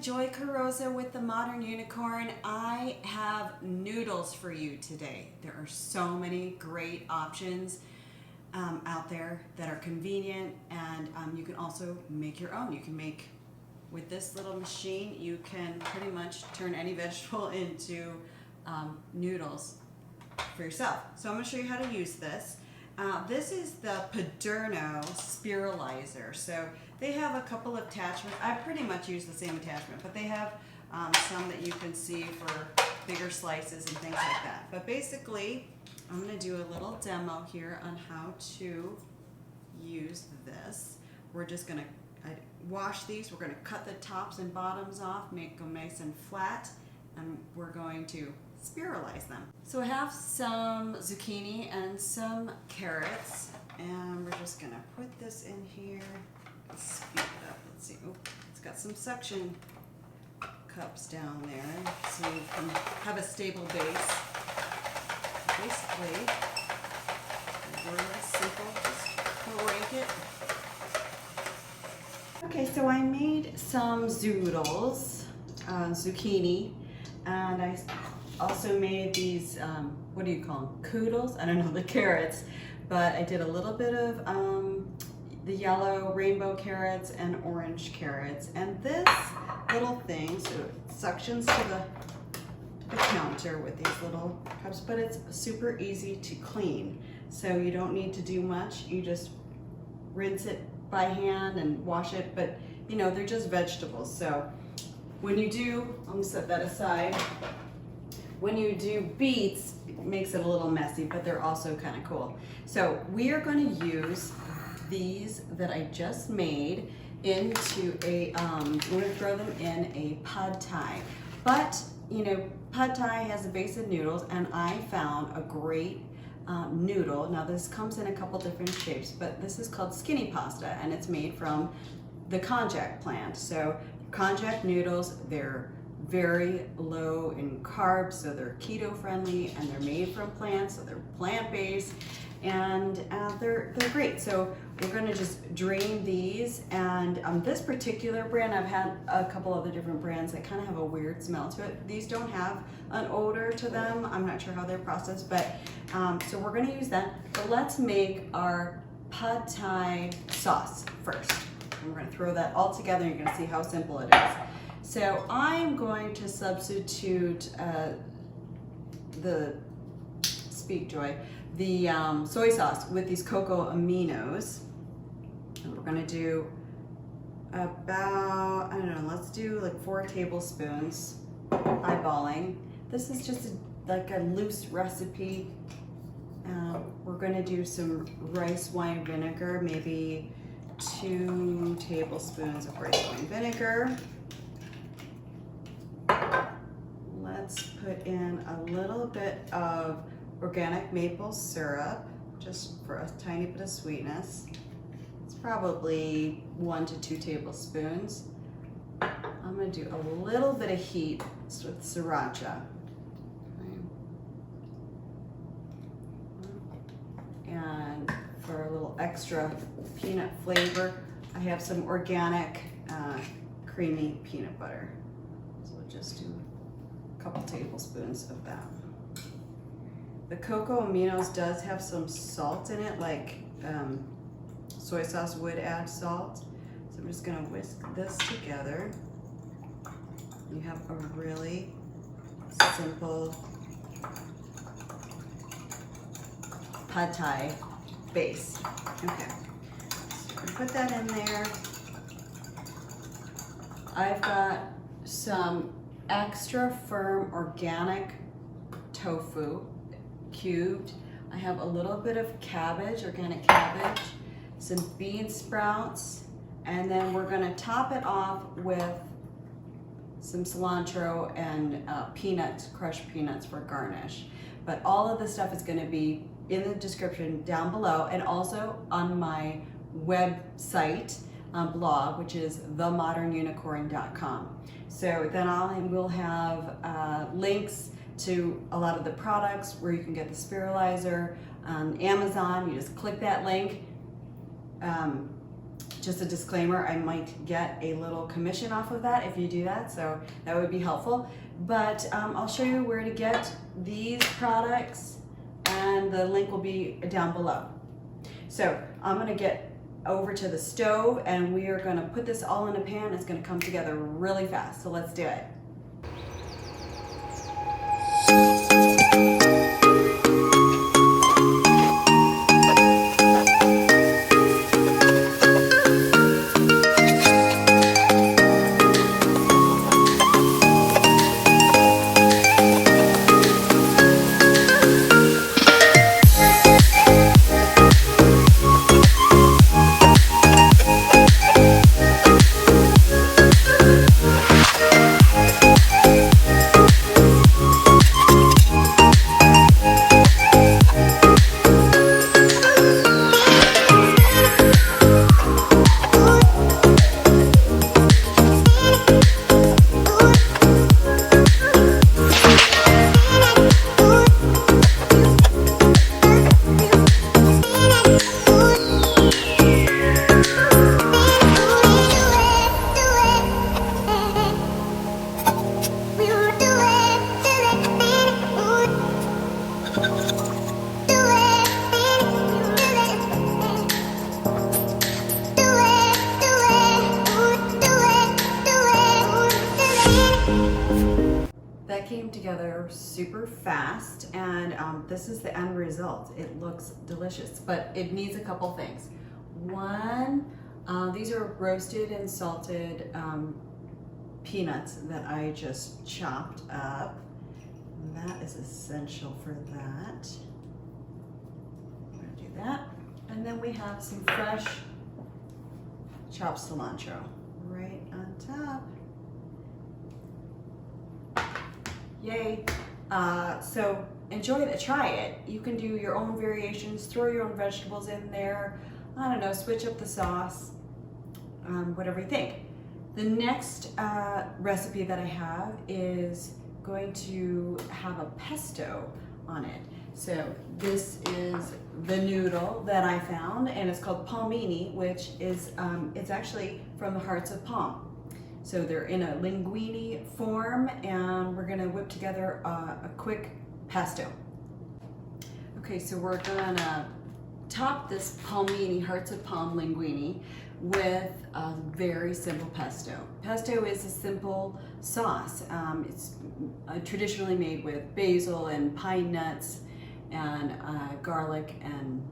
Joy Carosa with the Modern Unicorn. I have noodles for you today. There are so many great options out there that are convenient, and you can also make your own. You can make, with this little machine, you can pretty much turn any vegetable into noodles for yourself. So I'm going to show you how to use this. This is the Paderno spiralizer. So they have a couple of attachments. I pretty much use the same attachment, but they have some that you can see for bigger slices and things like that. But basically, I'm going to do a little demo here on how to use this. We're just going to wash these. We're going to cut the tops and bottoms off, make them nice and flat, and we're going to spiralize them. So I have some zucchini and some carrots, and we're just gonna put this in here. Let's speed it up. Let's see. Oh, it's got some suction cups down there, so you can have a stable base. Basically, really simple. Just crank it. Okay, so I made some Zoodles, zucchini, and I also made these, what do you call them? Koodles? I don't know, the carrots. But I did a little bit of the yellow rainbow carrots and orange carrots. And this little thing, so it suctions to the counter with these little cups, but it's super easy to clean. So you don't need to do much. You just rinse it by hand and wash it, but you know, they're just vegetables. So when you do, I'm gonna set that aside. When you do beets, it makes it a little messy, but they're also kind of cool. So we are going to use these that I just made into a, we're going to throw them in a pad thai. But, you know, pad thai has a base of noodles, and I found a great noodle. Now this comes in a couple different shapes, but this is called Skinny pasta, and it's made from the konjac plant. So konjac noodles, they're very low in carbs, so they're keto friendly, and they're made from plants, so they're plant-based, and they're great. So we're going to just drain these, and this particular brand, I've had a couple other different brands that kind of have a weird smell to it. These don't have an odor to them. I'm not sure how they're processed, but so we're going to use that. But let's make our pad thai sauce first. And we're going to throw that all together, and you're going to see how simple it is. So I'm going to substitute the soy sauce with these cocoa aminos. And we're going to do about, I don't know, let's do like 4 tablespoons, eyeballing. This is just like a loose recipe. We're going to do some rice wine vinegar, maybe 2 tablespoons of rice wine vinegar. Let's put in a little bit of organic maple syrup, just for a tiny bit of sweetness. It's probably 1 to 2 tablespoons. I'm going to do a little bit of heat with sriracha. And for a little extra peanut flavor, I have some organic creamy peanut butter. So we'll just do a couple tablespoons of that. The cocoa aminos does have some salt in it, like soy sauce would add salt. So I'm just gonna whisk this together. You have a really simple pad thai base. Okay, so put that in there. I've got some extra firm organic tofu cubed. I have a little bit of cabbage, organic cabbage, some bean sprouts, and then we're going to top it off with some cilantro and peanuts, crushed peanuts for garnish. But all of this stuff is going to be in the description down below, and also on my website blog, which is themodernunicorn.com. So then we'll have links to a lot of the products where you can get the spiralizer on Amazon. You just click that link. just a disclaimer, I might get a little commission off of that if you do that, so that would be helpful. But I'll show you where to get these products, and the link will be down below. So I'm gonna get over to the stove and we are gonna put this all in a pan. It's gonna come together really fast, so let's do it. That came together super fast, and this is the end result. It looks delicious, but it needs a couple things. One, these are roasted and salted peanuts that I just chopped up. That is essential for that. I'm gonna do that. And then we have some fresh chopped cilantro right on top. Yay. So enjoy it, try it. You can do your own variations, throw your own vegetables in there. I don't know, switch up the sauce, whatever you think. The next recipe that I have is going to have a pesto on it. So this is the noodle that I found, and it's called Palmini, which is, it's actually from the hearts of palm. So they're in a linguini form, and we're gonna whip together a quick pesto. Okay, so we're gonna top this Palmini, hearts of palm linguini, with a very simple pesto. Pesto is a simple sauce. It's traditionally made with basil and pine nuts and garlic and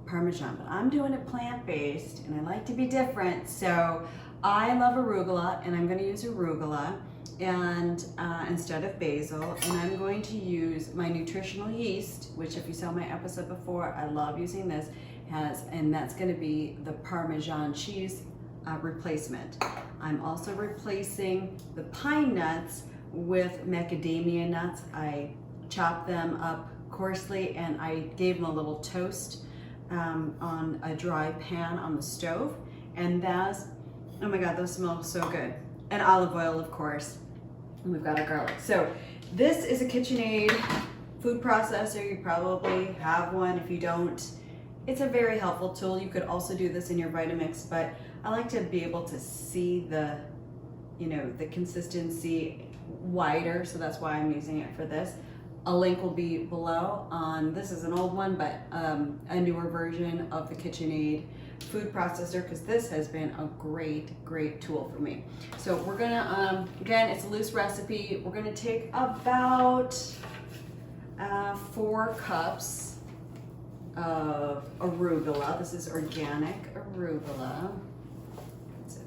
Parmesan, but I'm doing it plant-based and I like to be different, so I love arugula, and I'm going to use arugula and instead of basil, and I'm going to use my nutritional yeast, which if you saw my episode before, I love using this, and that's going to be the Parmesan cheese replacement. I'm also replacing the pine nuts with macadamia nuts. I chopped them up coarsely and I gave them a little toast on a dry pan on the stove, and that's, oh my god, those smell so good. And olive oil, of course. And we've got our garlic. So this is a KitchenAid food processor. You probably have one. If you don't, it's a very helpful tool. You could also do this in your Vitamix, but I like to be able to see the, you know, the consistency wider, so that's why I'm using it for this. A link will be below on, this is an old one, but a newer version of the KitchenAid food processor, because this has been a great tool for me. So we're gonna, again, it's a loose recipe. We're gonna take about 4 cups of arugula. This is organic arugula.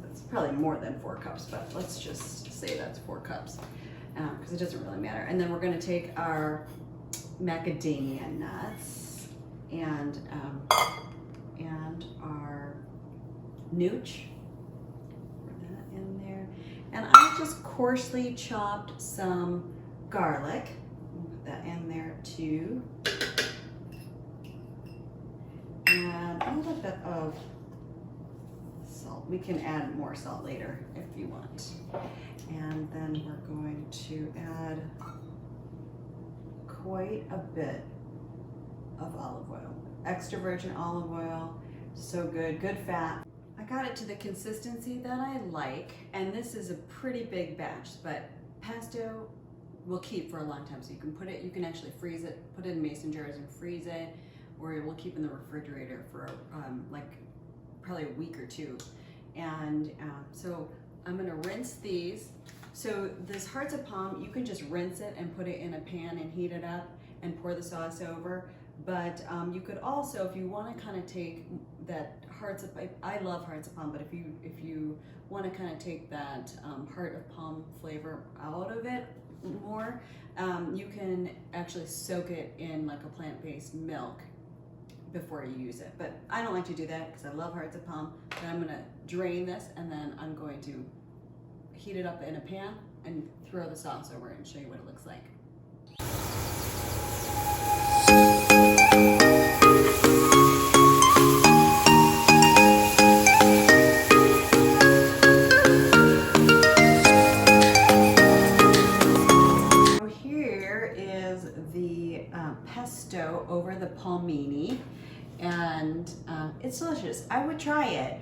That's probably more than 4 cups, but let's just say that's 4 cups. Because it doesn't really matter. And then we're going to take our macadamia nuts and our nooch, put that in there. And I just coarsely chopped some garlic. Put that in there too. And a little bit of salt. We can add more salt later if you want. And then we're going to add quite a bit of olive oil. Extra virgin olive oil, so good, good fat. I got it to the consistency that I like, and this is a pretty big batch, but pesto will keep for a long time. So you can put it, you can actually freeze it, put it in mason jars and freeze it, or it will keep in the refrigerator for like probably a week or two. And so I'm gonna rinse these. So this hearts of palm, you can just rinse it and put it in a pan and heat it up and pour the sauce over. But you could also, if you want to kind of take that hearts of, I love hearts of palm, but if you want to kind of take that heart of palm flavor out of it more, you can actually soak it in like a plant-based milk before you use it. But I don't like to do that because I love hearts of palm. But I'm going to drain this, and then I'm going to heat it up in a pan and throw the sauce over it and show you what it looks like. Pesto over the Palmini, and it's delicious. I would try it.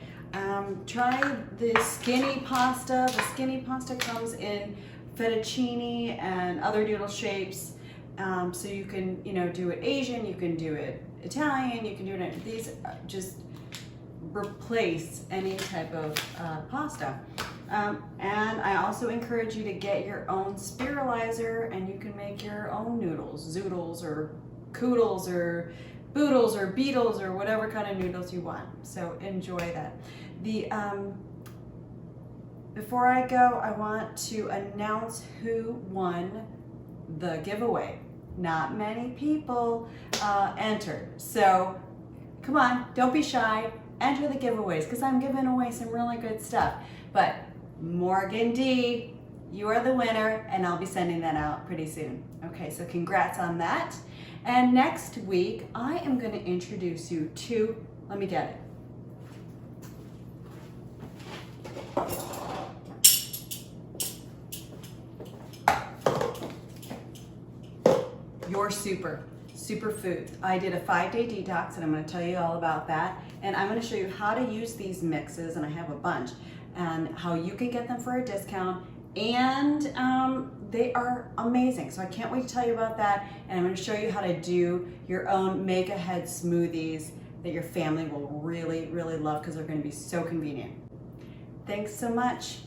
Try the skinny pasta. The skinny pasta comes in fettuccine and other noodle shapes. So you can, do it Asian, you can do it Italian, you can do it. These just replace any type of pasta. And I also encourage you to get your own spiralizer, and you can make your own noodles, Zoodles or Koodles or Boodles or Beetles or whatever kind of noodles you want. So enjoy that. Before I go, I want to announce who won the giveaway. Not many people entered. So come on, don't be shy. Enter the giveaways because I'm giving away some really good stuff. But Morgan D, you are the winner, and I'll be sending that out pretty soon. Okay, so congrats on that. And next week, I am going to introduce you to, let me get it. Your superfoods. I did a 5-day detox, and I'm going to tell you all about that. And I'm going to show you how to use these mixes, and I have a bunch, and how you can get them for a discount. And they are amazing. So I can't wait to tell you about that. And I'm going to show you how to do your own make ahead smoothies that your family will really, really love because they're going to be so convenient. Thanks so much.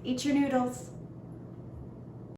Eat your noodles.